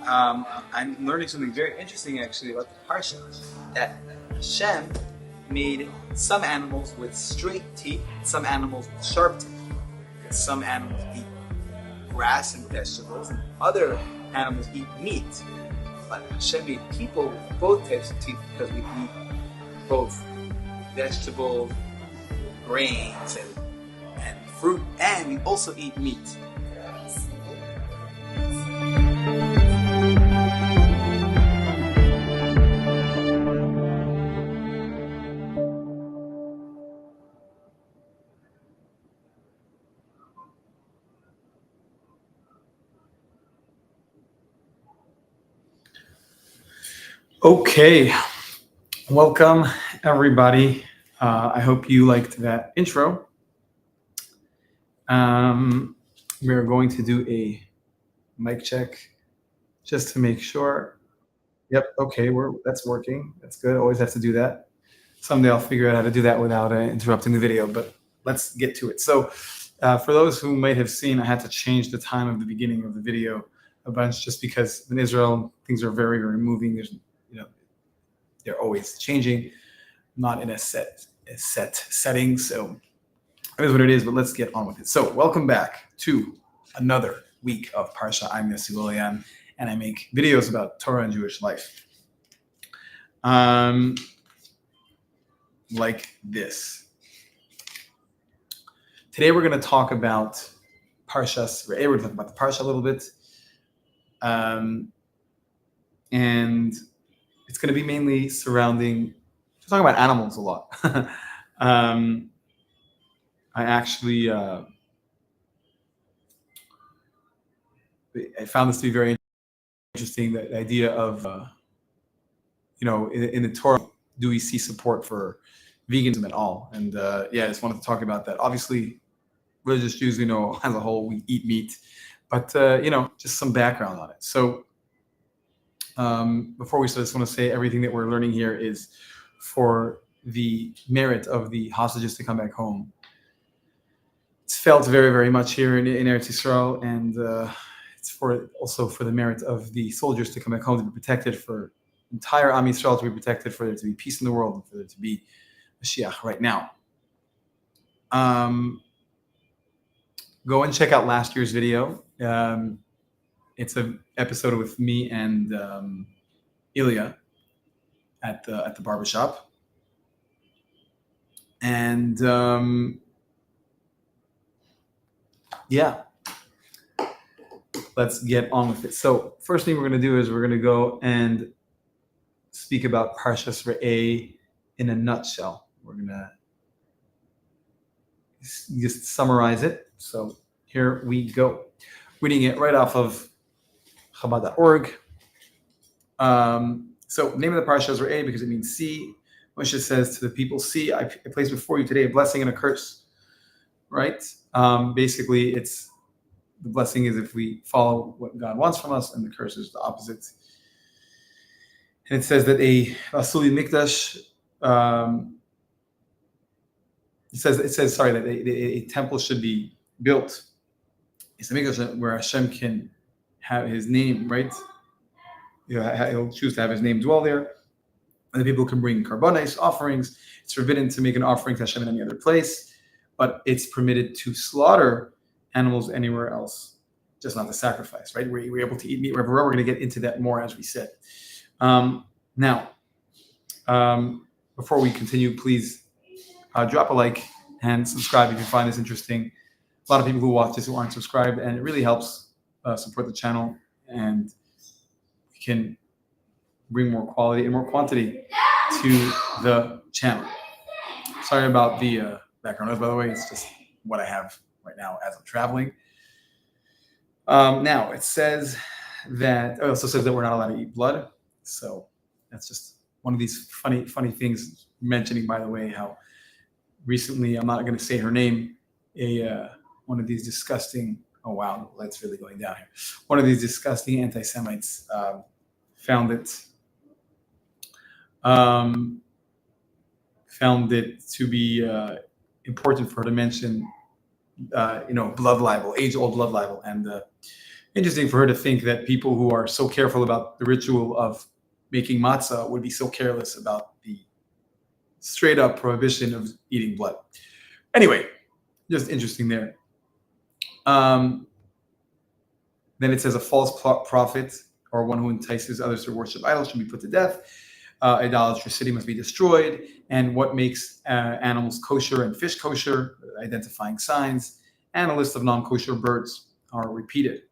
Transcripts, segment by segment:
I'm learning something very interesting actually about the Parsha. That Hashem made some animals with straight teeth, some animals with sharp teeth. Some animals eat grass and vegetables, and other animals eat meat. But Hashem made people with both types of teeth because we eat both vegetables, grains, and fruit, and we also eat meat. Okay, welcome everybody. I hope you liked that intro. We're going to do a mic check just to make sure. Yep, okay, that's working. That's good. Always have to do that. Someday I'll figure out how to do that without interrupting the video, but let's get to it. So for those who might have seen, I had to change the time of the beginning of the video a bunch just because in Israel, things are very, very moving. They're always changing, not in a set setting. So it is what it is, but let's get on with it. So welcome back to another week of Parsha. I'm Yossi Loloyan, and I make videos about Torah and Jewish life. Like this. Today we're going to talk about Pashas Re'eh. We're going to talk about the Parsha a little bit. And it's going to be mainly surrounding, we're talking about animals a lot. I actually, I found this to be very interesting, the idea of, in the Torah, do we see support for veganism at all? And I just wanted to talk about that. Obviously, religious Jews, as a whole, we eat meat, but, just some background on it. So before we start, I just want to say everything that we're learning here is for the merit of the hostages to come back home. It's felt very, very much here in Eretz Yisrael, and it's also for the merit of the soldiers to come back home to be protected, for entire Am Yisrael to be protected, for there to be peace in the world, and for there to be Mashiach right now. Go and check out last year's video. It's an episode with me and Ilya at the barbershop. And let's get on with it. So first thing we're going to do is we're going to go and speak about Pashas Re'eh in a nutshell. We're going to just summarize it. So here we go. Reading it right off of Chabad.org. So name of the Parsha is Re'eh because it means see. Moshe says to the people, see, I place before you today a blessing and a curse. Right? Basically, it's the blessing is if we follow what God wants from us, and the curse is the opposite. And it says that a Asuli Mikdash, it says that a temple should be built. It's a Mikdash where Hashem can have his name, right? He'll choose to have his name dwell there. And the people can bring karbanos, offerings. It's forbidden to make an offering to Hashem in any other place, but it's permitted to slaughter animals anywhere else, just not to sacrifice, right? We're able to eat meat wherever we're going to get into that more, as we said. Now, before we continue, please drop a like and subscribe if you find this interesting. A lot of people who watch this who aren't subscribed, and it really helps support the channel, and we can bring more quality and more quantity to the channel. Sorry about the background noise, by the way. It's just what I have right now as I'm traveling. Now, it also says that we're not allowed to eat blood. So that's just one of these funny things, mentioning, by the way, how recently, I'm not going to say her name, one of these disgusting, oh wow, the light's really going down here. One of these disgusting anti-Semites found it to be important for her to mention, blood libel, age-old blood libel, and Interesting for her to think that people who are so careful about the ritual of making matzah would be so careless about the straight up prohibition of eating blood. Anyway, just interesting there. Um, then it says a false prophet or one who entices others to worship idols should be put to death. Idolatrous city must be destroyed. And what makes animals kosher and fish kosher, identifying signs, and a list of non-kosher birds are repeated.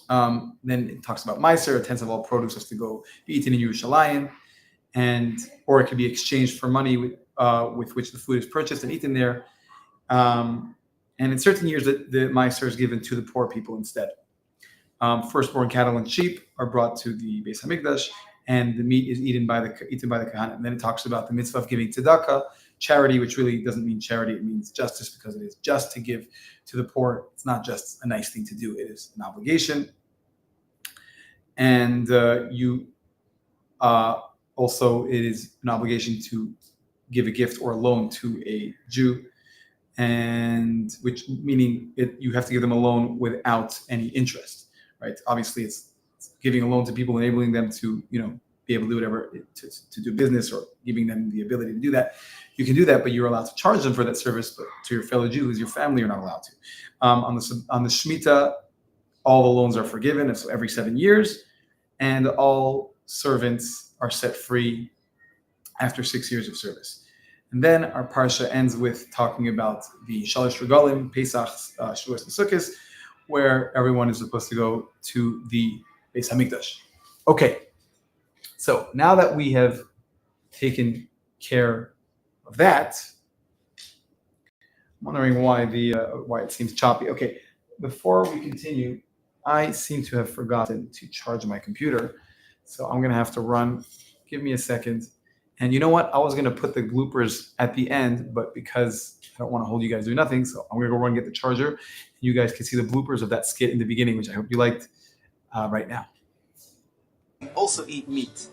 Then it talks about Meiser, a tenth of all produce has to go be eaten in Yerushalayim, or it could be exchanged for money with which the food is purchased and eaten there. And in certain years, the Meiser is given to the poor people instead. Firstborn cattle and sheep are brought to the Beis Hamikdash, and the meat is eaten by the Kahana. And then it talks about the mitzvah of giving tzedakah, charity, which really doesn't mean charity; it means justice, because it is just to give to the poor. It's not just a nice thing to do; it is an obligation. And also, it is an obligation to give a gift or a loan to a Jew, and which meaning you have to give them a loan without any interest. Right? Obviously, it's giving a loan to people, enabling them to, be able to do whatever to do business, or giving them the ability to do that. You can do that, but you're allowed to charge them for that service. But to your fellow Jew, who's your family, you're not allowed to. On the Shemitah, all the loans are forgiven, so every 7 years, and all servants are set free after 6 years of service. And then our parsha ends with talking about the Shalosh Regalim, Pesach, Shavuos, and Sukkot, where everyone is supposed to go to the Beis Hamikdash. Okay, so now that we have taken care of that, I'm wondering why it seems choppy. Okay, before we continue, I seem to have forgotten to charge my computer, so I'm gonna have to run. Give me a second. And you know what? I was gonna put the bloopers at the end, but because I don't want to hold you guys doing nothing, so I'm gonna go run and get the charger. You guys can see the bloopers of that skit in the beginning, which I hope you liked right now. Also eat meat.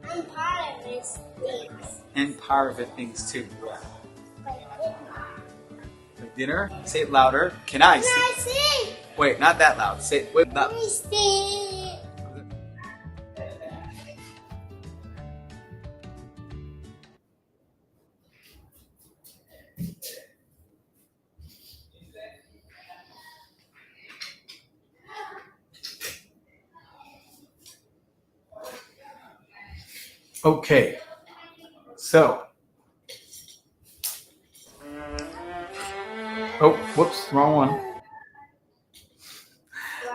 And parrot things. And parrot things too. Yeah. Like dinner? Say it louder. Can I sing? Wait, not that loud. Say it. Wait, that. Sing. Okay. So. Oh, whoops, wrong one.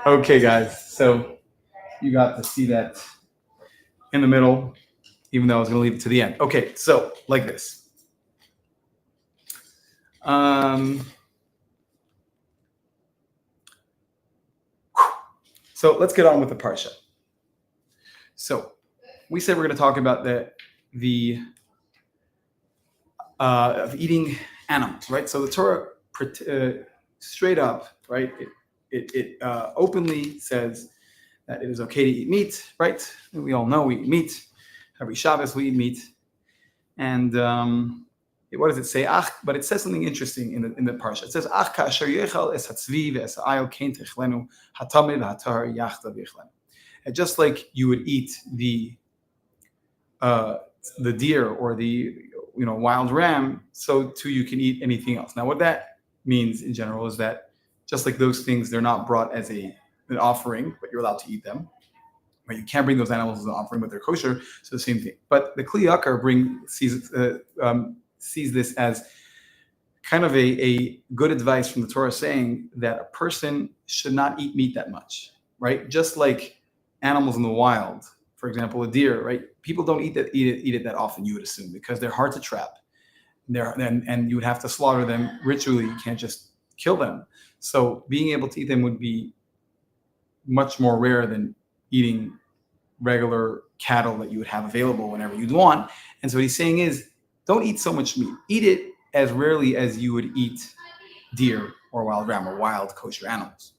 Okay, guys. So you got to see that in the middle, even though I was going to leave it to the end. Okay, so like this. So let's get on with the parsha. So we said we're going to talk about the of eating animals, right? So the Torah straight up, right? It openly says that it is okay to eat meat, right? We all know we eat meat. Every Shabbos we eat meat, and what does it say? But it says something interesting in the parsha. It says ach kasher yechal es hatzvi ve'es ha'ayil kein techlenu hatamid ha'tar yachta v'ichlenu. And just like you would eat the deer or the wild ram, so too you can eat anything else. Now, what that means in general is that just like those things, they're not brought as an offering, but you're allowed to eat them. Right? You can't bring those animals as an offering, but they're kosher, so the same thing. But the Kli Yakar sees this as kind of a good advice from the Torah, saying that a person should not eat meat that much, right? Just like animals in the wild, for example, a deer, right? People don't eat it that often, you would assume, because they're hard to trap. And you would have to slaughter them ritually. You can't just kill them. So being able to eat them would be much more rare than eating regular cattle that you would have available whenever you'd want. And so what he's saying is, don't eat so much meat. Eat it as rarely as you would eat deer or wild ram or wild kosher animals.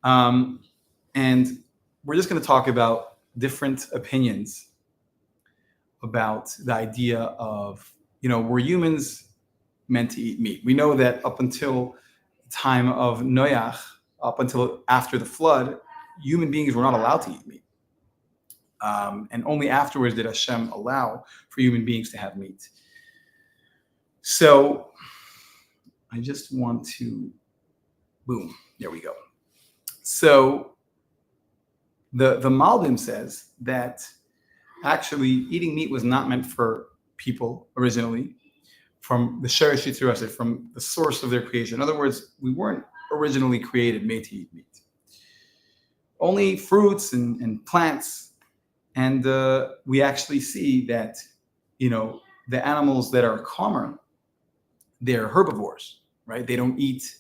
And we're just going to talk about different opinions about the idea of, were humans meant to eat meat? We know that up until the time of Noach, up until after the flood, human beings were not allowed to eat meat. And only afterwards did Hashem allow for human beings to have meat. So I just want to, boom, there we go. So the Malbim says that actually eating meat was not meant for people originally, from the Sheresh Yitzirah, from the source of their creation. In other words, we weren't originally created made to eat meat. Only fruits and plants. And we actually see that, the animals that are calmer, they're herbivores, right? They don't eat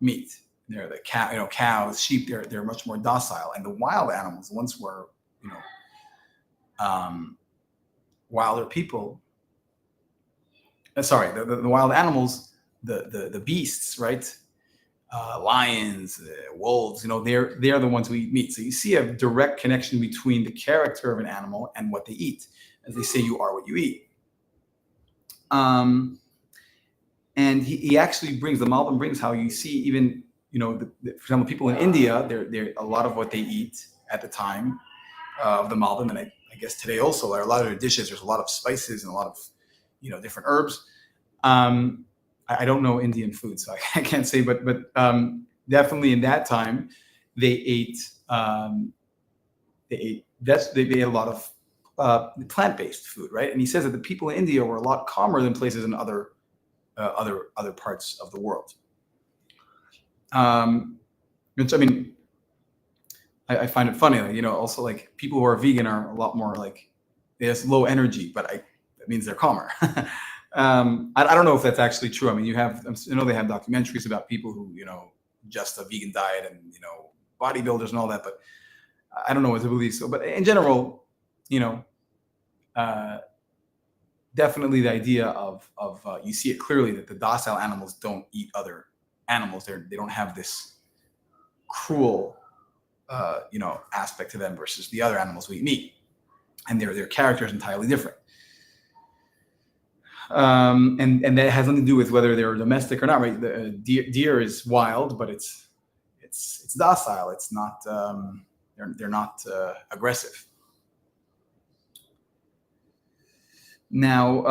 meat. They're the cows, sheep. They're much more docile. And the wild animals, the ones who are, wilder people. The wild animals, the beasts, right? Lions, wolves. They're the ones who eat meat. So you see a direct connection between the character of an animal and what they eat. As they say, you are what you eat. And he actually brings, the Malbim brings how you see even, for example, people in India, they're a lot of what they eat at the time of the Malbim, and I guess today also, there are a lot of their dishes, there's a lot of spices and a lot of, different herbs. I don't know Indian food, so I can't say, but definitely in that time, they ate a lot of plant-based food, right? And he says that the people in India were a lot calmer than places in other parts of the world. Which, I mean, I find it funny, also like people who are vegan are a lot more like, there's low energy, but that means they're calmer. I don't know if that's actually true. I mean, I know they have documentaries about people who, just a vegan diet and, bodybuilders and all that, but I don't know what to believe. So, but in general, definitely the idea of you see it clearly that the docile animals don't eat other animals. They don't have this cruel, aspect to them versus the other animals we eat meat, and their character is entirely different. And that has nothing to do with whether they're domestic or not, right? The deer is wild, but it's docile. It's not they're not aggressive. Now,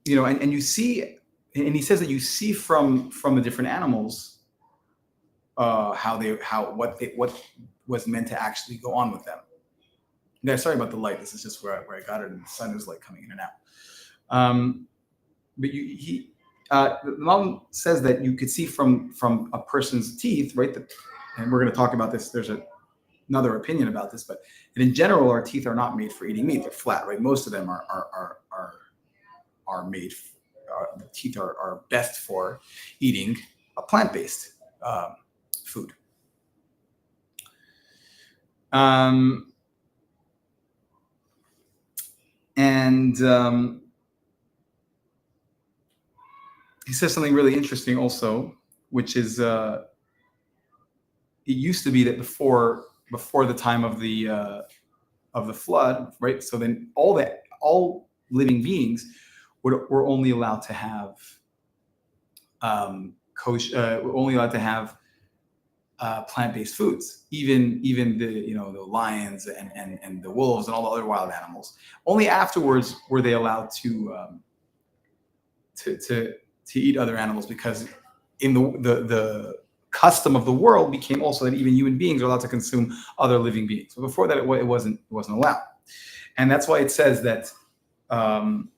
and you see, and he says that you see from the different animals what was meant to actually go on with them. Yeah, sorry about the light. This is just where I got it, and the sun is like coming in and out. But the Malbim says that you could see from a person's teeth, right? And we're going to talk about this. There's another opinion about this, but in general, our teeth are not made for eating meat. They're flat, right? Most of them are made. The teeth are best for eating a plant-based food. And he says something really interesting also, which is it used to be that before the time of the flood, right? So then all living beings were only allowed to have only allowed to have plant-based foods. Even the the lions and the wolves and all the other wild animals. Only afterwards were they allowed to eat other animals, because in the custom of the world became also that even human beings are allowed to consume other living beings. So before that, it wasn't allowed, and that's why it says that when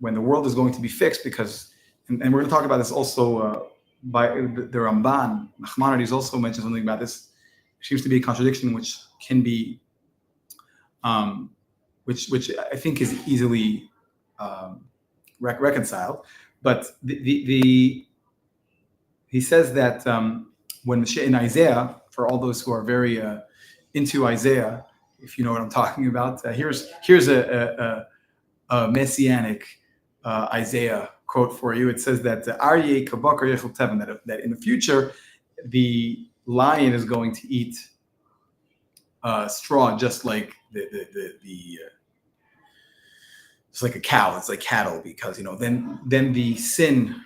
the world is going to be fixed, because and we're going to talk about this also by the Ramban. Nachmanides also mentions something about this. There seems to be a contradiction which can be which I think is easily reconciled. But he says that when in Isaiah, for all those who are very into Isaiah, if you know what I'm talking about, here's a messianic Isaiah quote for you. It says that Aryeh kabakar yechel tevin, that in the future the lion is going to eat straw, just like the it's like a cow. It's like cattle because then the sin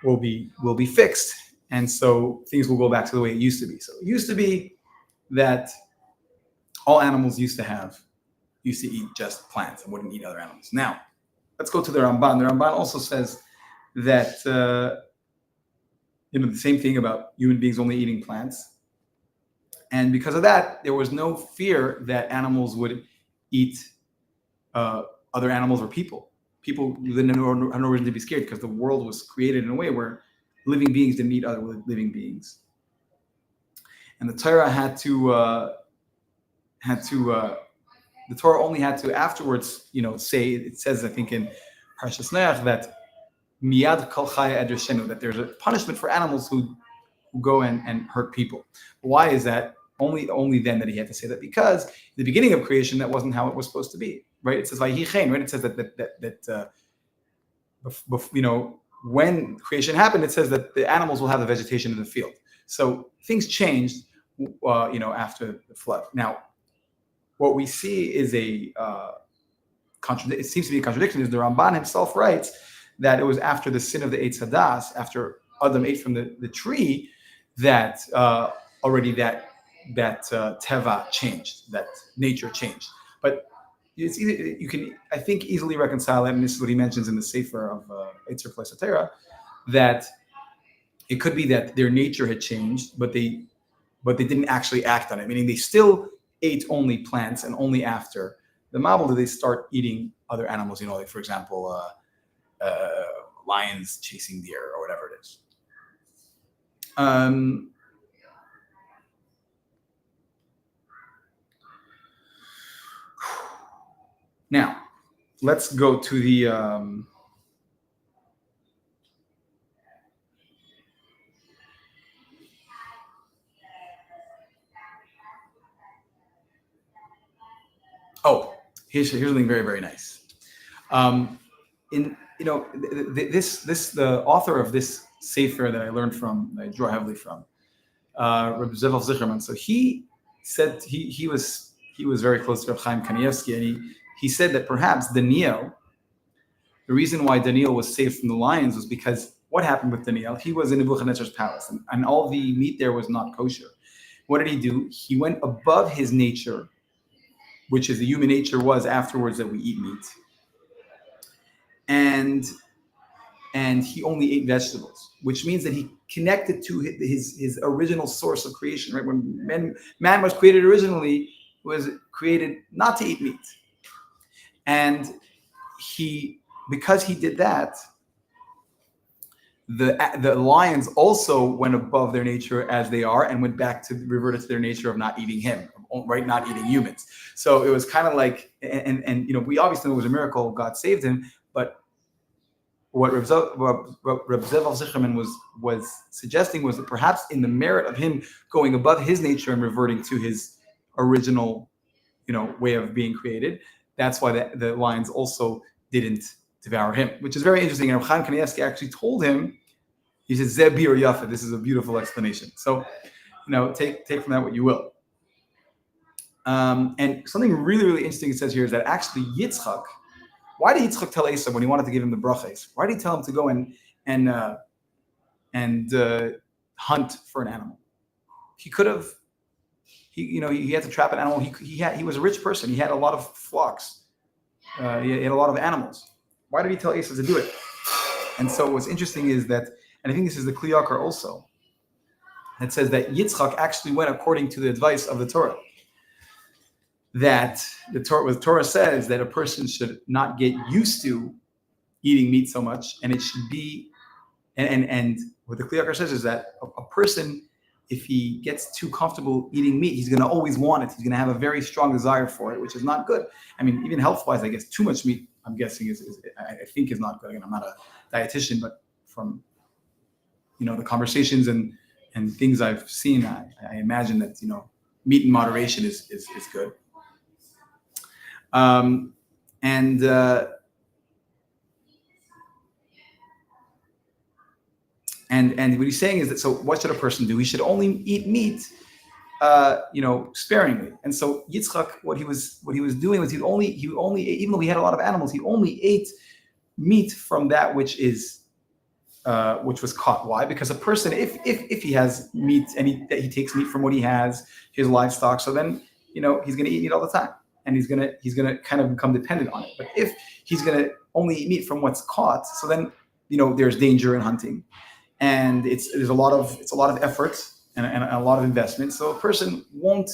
will be fixed, and so things will go back to the way it used to be. So it used to be that all animals used to eat just plants and wouldn't eat other animals. Now let's go to the Ramban. The Ramban also says that the same thing about human beings only eating plants, and because of that, there was no fear that animals would eat uh, other animals or people. People didn't have no reason to be scared because the world was created in a way where living beings didn't eat other living beings, and the Torah the Torah only had to afterwards, say it says I think in Pashas Re'eh that miyad kol chaya edershenu, that there's a punishment for animals who go and hurt people. Why is that? Only then that he had to say that, because in the beginning of creation that wasn't how it was supposed to be, right? It says vayhi chen, right? It says that when creation happened, it says that the animals will have the vegetation in the field. So things changed, after the flood. Now, what we see is it seems to be a contradiction. Is the Ramban himself writes that it was after the sin of the Eitz Hadas, after Adam ate from the tree, that already that teva changed, that nature changed. But you can, I think, easily reconcile it, and this is what he mentions in the Sefer of Eitzer Plesatera, that it could be that their nature had changed, but they didn't actually act on it. Meaning they still ate only plants, and only after the Mabul did they start eating other animals. Like for example, lions chasing deer or whatever it is. Now, let's go to the here's something very, very nice. The author of this sefer that I learned from, I draw heavily from, Reb Zevel Zicherman. So he said he was very close to Reb Chaim Kanievsky, and he said that perhaps Daniel, the reason why Daniel was saved from the lions was because what happened with Daniel? He was in Nebuchadnezzar's palace, and all the meat there was not kosher. What did he do? He went above his nature, which is the human nature was afterwards that we eat meat, and he only ate vegetables, which means that he connected to his original source of creation. Right, when man was created originally, was created not to eat meat, and because he did that, the lions also went above their nature as they are and reverted to their nature of not eating him, right? Not eating humans. So it was kind of like, and we obviously know it was a miracle, God saved him, but what Reb Zevel Zicherman was suggesting was that perhaps in the merit of him going above his nature and reverting to his original, way of being created, that's why the lions also didn't devour him, which is very interesting. And Chaim Kanievsky actually told him, he said, "Zeh bir yafa." This is a beautiful explanation. So, take from that what you will. And something really, really interesting it says here is that actually Yitzchak. Why did Yitzchak tell Esav when he wanted to give him the brachos? Why did he tell him to go and hunt for an animal? He could have. He had to trap an animal. He was a rich person. He had a lot of flocks. He had a lot of animals. Why did he tell Esav to do it? And so what's interesting is that, and I think this is the Kli Yakar also, that says that Yitzchak actually went according to the advice of the Torah. That the Torah says that a person should not get used to eating meat so much, and it should be, and what the Kli Yakar says is that a person, if he gets too comfortable eating meat, he's going to always want it. He's going to have a very strong desire for it, which is not good. I mean, even health-wise, I guess too much meat, I'm guessing, I think is not good. Again, I'm not a dietitian, but from the conversations and things I've seen, I imagine that meat in moderation is good. And what he's saying is that, so what should a person do? He should only eat meat sparingly. And so Yitzchak, what he was doing was he only ate, even though he had a lot of animals, he only ate meat from that which was caught. Why? Because a person, if he has meat and he takes meat from what he has, his livestock, so then he's going to eat meat all the time, and he's gonna kind of become dependent on it. But if he's going to only eat meat from what's caught, so then there's danger in hunting, and it's a lot of effort and a lot of investment. So a person won't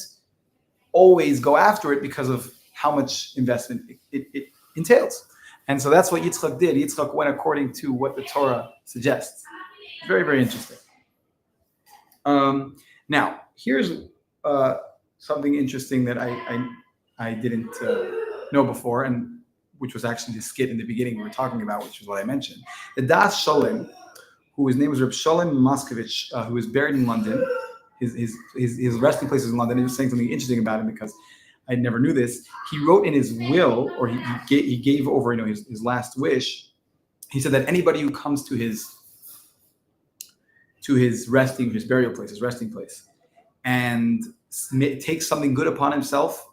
always go after it because of how much investment it entails. And so that's what Yitzchak did. Yitzchak went according to what the Torah suggests. Very, very interesting. Now, here's something interesting that I didn't know before, and which was actually the skit in the beginning we were talking about, which is what I mentioned. The Das Sholem, whose name was Reb Sholem Moskowitz, who was buried in London. His resting place is in London. He was saying something interesting about him because I never knew this. He wrote in his will, or he gave over, his last wish. He said that anybody who comes to his burial place, his resting place, and takes something good upon himself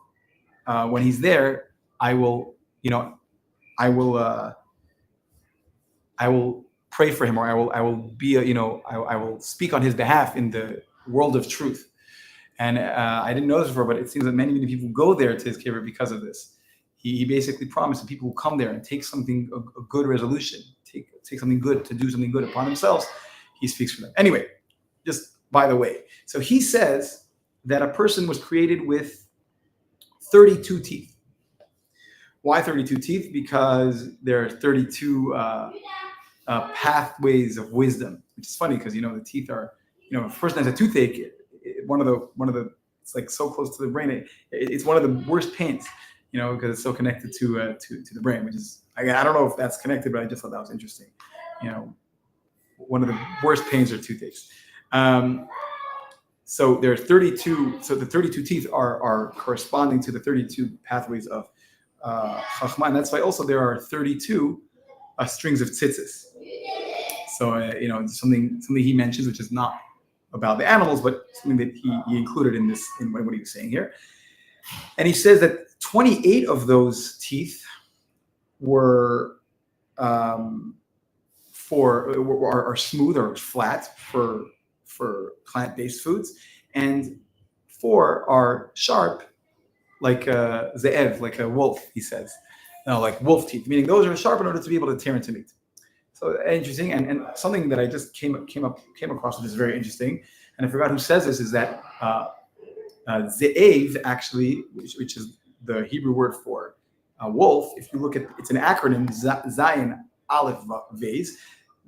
when he's there, I will, I will, I will pray for him, or I will be, I will speak on his behalf in the world of truth. And I didn't know this before, but it seems that many, many people go there to his kever because of this. He basically promised that people who come there and take something, a good resolution, take something good, to do something good upon themselves, he speaks for them. Anyway, just by the way. So he says that a person was created with 32 teeth. Why 32 teeth? Because there are 32 pathways of wisdom, which is funny because the teeth are, if a person has a toothache, one of the it's like so close to the brain. It's one of the worst pains, because it's so connected to the brain, which is, I don't know if that's connected, but I just thought that was interesting. One of the worst pains are toothaches. So there are 32. So the 32 teeth are corresponding to the 32 pathways of Chachma, and that's why also there are 32 strings of tzitzis. So something he mentions, which is not about the animals, but something that he included in what he was saying here. And he says that 28 of those teeth are smooth or flat for plant-based foods, and 4 are sharp, like a ze'ev, like a wolf. He says, like wolf teeth, meaning those are sharp in order to be able to tear into meat. So interesting, and something that I just came across, which is very interesting, and I forgot who says this, is that ze'ev, actually, which is the Hebrew word for wolf. If you look at, it's an acronym, Zayin Aleph Vez,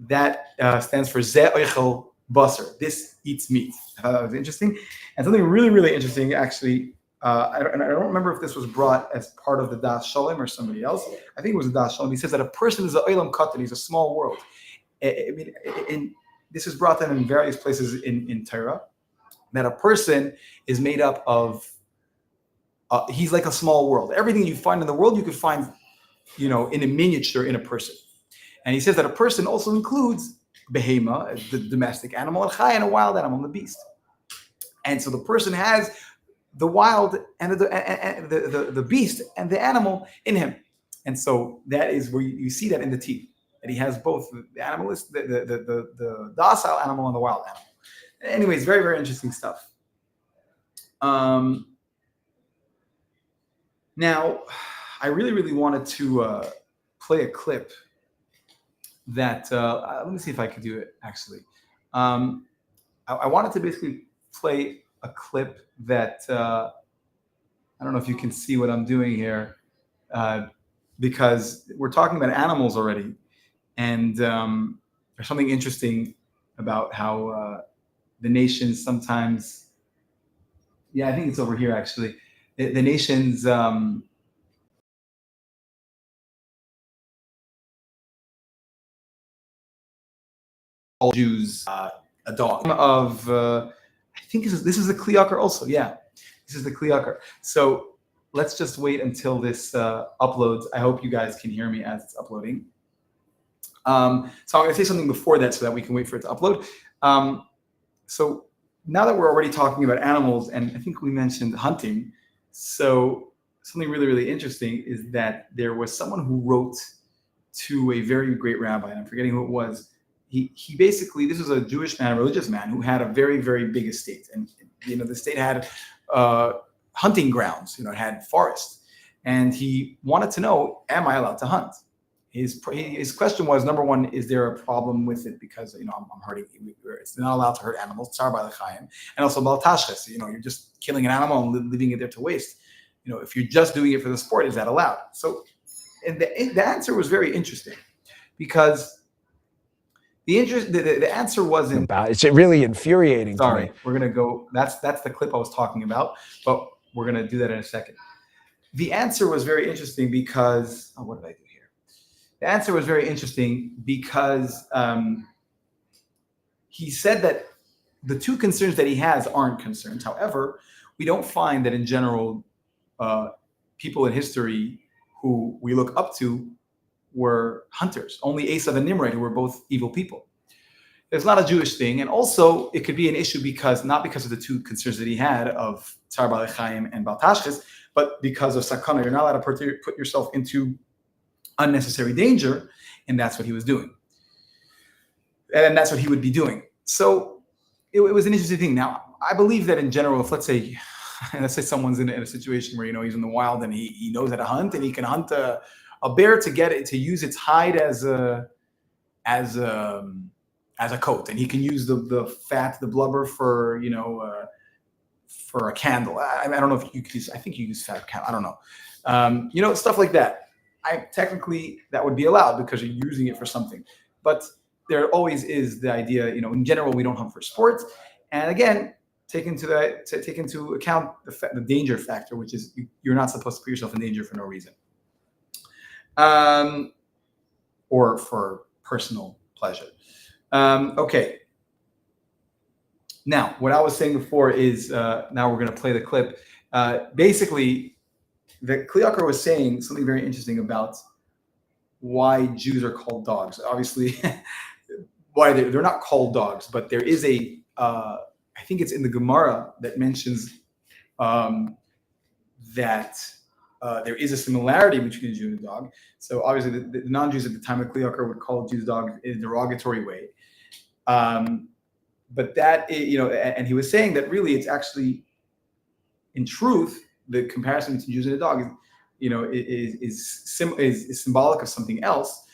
that stands for Ze Oichel Basar. This eats meat. That was interesting, and something really, really interesting, actually. I don't remember if this was brought as part of the Das Sholem or somebody else. I think it was the Das Sholem. He says that a person is a olam katan. He's a small world. I mean, this is brought down in various places in Torah, that a person is made up of. He's like a small world. Everything you find in the world, you could find, in a miniature in a person. And he says that a person also includes behema, the domestic animal, and chai, and a wild animal, the beast. And so the person has the wild and the beast and the animal in him. And so that is where you see that in the teeth, that he has both the animalist, the docile animal and the wild animal. Anyways, very, very interesting stuff. Now, I really, really wanted to play a clip that, let me see if I could do it, actually. I wanted to basically play a clip that, I don't know if you can see what I'm doing here, because we're talking about animals already. And there's something interesting about how the nations sometimes, I think it's over here, actually. The nations all Jews a dog of I think this is the Kliyakar also. Yeah, this is the Kliyakar. So let's just wait until this uploads. I hope you guys can hear me as it's uploading. So I'm going to say something before that so that we can wait for it to upload. So now that we're already talking about animals, and I think we mentioned hunting, so something really, really interesting is that there was someone who wrote to a very great rabbi, and I'm forgetting who it was. He basically, this was a Jewish man, a religious man, who had a very, very big estate, and the state had uh, hunting grounds. It had forests, and he wanted to know, am I allowed to hunt? His question was, number one, is there a problem with it because I'm hurting? It's not allowed to hurt animals, tsar b'alechaim, and also baltashches. You're just killing an animal and leaving it there to waste. If you're just doing it for the sport, is that allowed? So, and the answer was very interesting because the answer wasn't about. It's really infuriating to sorry. me. We're gonna go. That's the clip I was talking about, but we're gonna do that in a second. The answer was very interesting because what did I do here? The answer was very interesting because he said that the two concerns that he has aren't concerns. However, we don't find that in general people in history who we look up to were hunters. Only Esav and Nimrod, who were both evil people. It's not a Jewish thing, and also it could be an issue not because of the two concerns that he had of Tsar Balechaim and Baltashkis, but because of Sakana. You're not allowed to put yourself into unnecessary danger, and that's what he was doing. And that's what he would be doing. So it was an interesting thing. Now, I believe that in general, if let's say someone's in a situation where he's in the wild and he knows how to hunt and he can hunt a bear to use its hide as a coat, and he can use the fat, the blubber for for a candle. I don't know if you could use. I think you use fat candle. I don't know. Stuff like that. Technically that would be allowed because you're using it for something, but there always is the idea. In general, we don't hunt for sport, and again, take into account the danger factor, which is you're not supposed to put yourself in danger for no reason, or for personal pleasure. Okay. Now, what I was saying before is now we're going to play the clip. Basically, the Kliaker was saying something very interesting about why Jews are called dogs. Obviously, why they're not called dogs, but there is I think it's in the Gemara that mentions that there is a similarity between a Jew and a dog. So obviously, the non-Jews at the time of Kliaker would call Jews dogs in a derogatory way. But that, and he was saying that really it's actually, in truth, the comparison between Jews and a dog is symbolic of something else.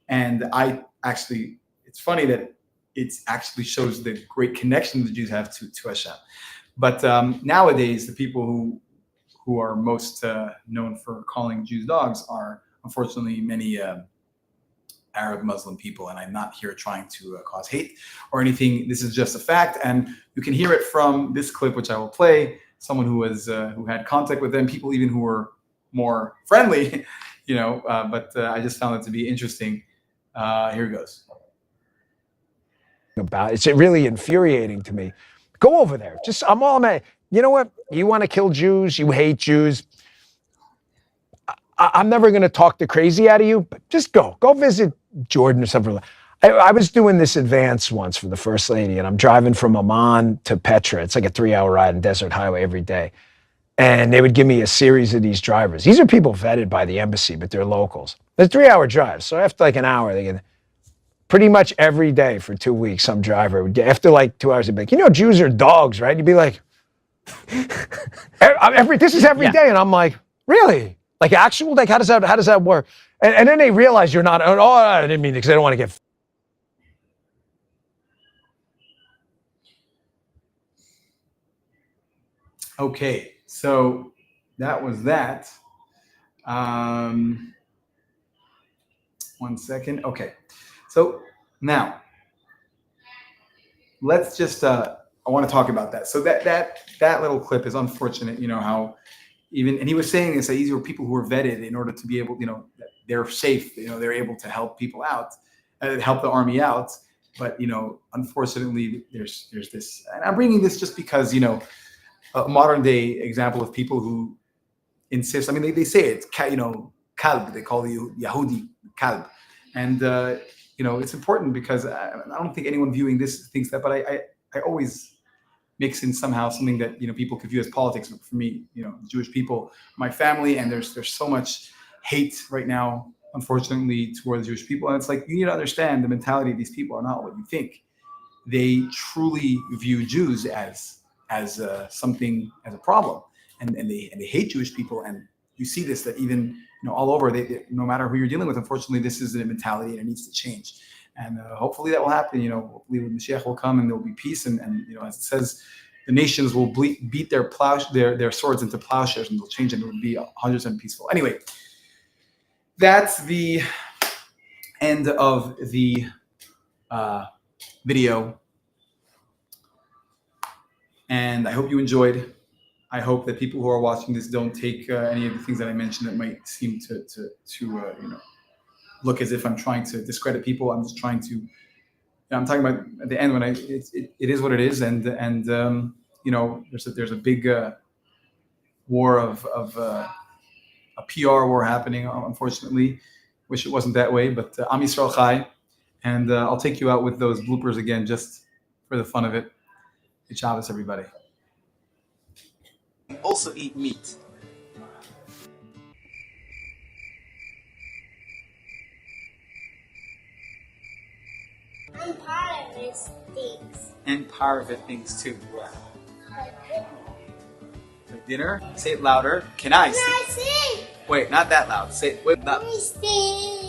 And it's funny that it actually shows the great connection the Jews have to Hashem. But nowadays, the people who are most known for calling Jews dogs are unfortunately many Arab Muslim people, and I'm not here trying to cause hate or anything. This is just a fact, and you can hear it from this clip, which I will play. Someone who had contact with them, people even who were more friendly, But I just found it to be interesting. Here it goes. About it's really infuriating to me. Go over there. I'm all mad. You know what? You want to kill Jews? You hate Jews? I'm never going to talk the crazy out of you, but just go visit Jordan or something. I was doing this advance once for the First Lady, and I'm driving from Amman to Petra. It's like a 3-hour ride on Desert Highway every day. And they would give me a series of these drivers. These are people vetted by the embassy, but they're locals. They're 3-hour drives. So after like an hour, they get pretty much every day for 2 weeks, some driver would after like 2 hours, they'd be like, Jews are dogs, right? You'd be like, this is every day. And I'm like, really? Like actual? Like how does that work? And then they realize you're not, I didn't mean it because they don't want to get. Okay, so that was that. 1 second. Okay, so now let's just. I want to talk about that. So that little clip is unfortunate. How and he was saying this that these were people who were vetted in order to be able, that they're safe. They're able to help people out, help the army out. But unfortunately, there's this, and I'm bringing this just because a modern day example of people who insist. I mean, they say it's kalb. They call you Yahudi kalb, and it's important because I don't think anyone viewing this thinks that. But I always mix in somehow something that people could view as politics. But for me, Jewish people, my family, and there's so much hate right now, unfortunately, towards Jewish people, and it's like you need to understand the mentality of these people are not what you think. They truly view Jews as something, as a problem, and they hate Jewish people. And you see this, that even all over, no matter who you're dealing with, unfortunately, this is a mentality and it needs to change. And hopefully that will happen. Hopefully when Mashiach will come and there will be peace, and as it says, the nations will beat their swords into plowshares, and they'll change, and it will be 100% peaceful. Anyway, that's the end of the video, and I hope you enjoyed. I hope that people who are watching this don't take any of the things that I mentioned that might seem to look as if I'm trying to discredit people. I'm just trying to. I'm talking about at the end when it is what it is, and there's a big war of a PR war happening. Unfortunately, wish it wasn't that way, but Am Yisrael Chai, and I'll take you out with those bloopers again just for the fun of it. Good Shabbos, everybody. Also eat meat. And part of it stinks. And part of it thinks too. For dinner? Say it louder. Can I? Can I see? Wait, not that loud. Say it. Wait, not. It stinks.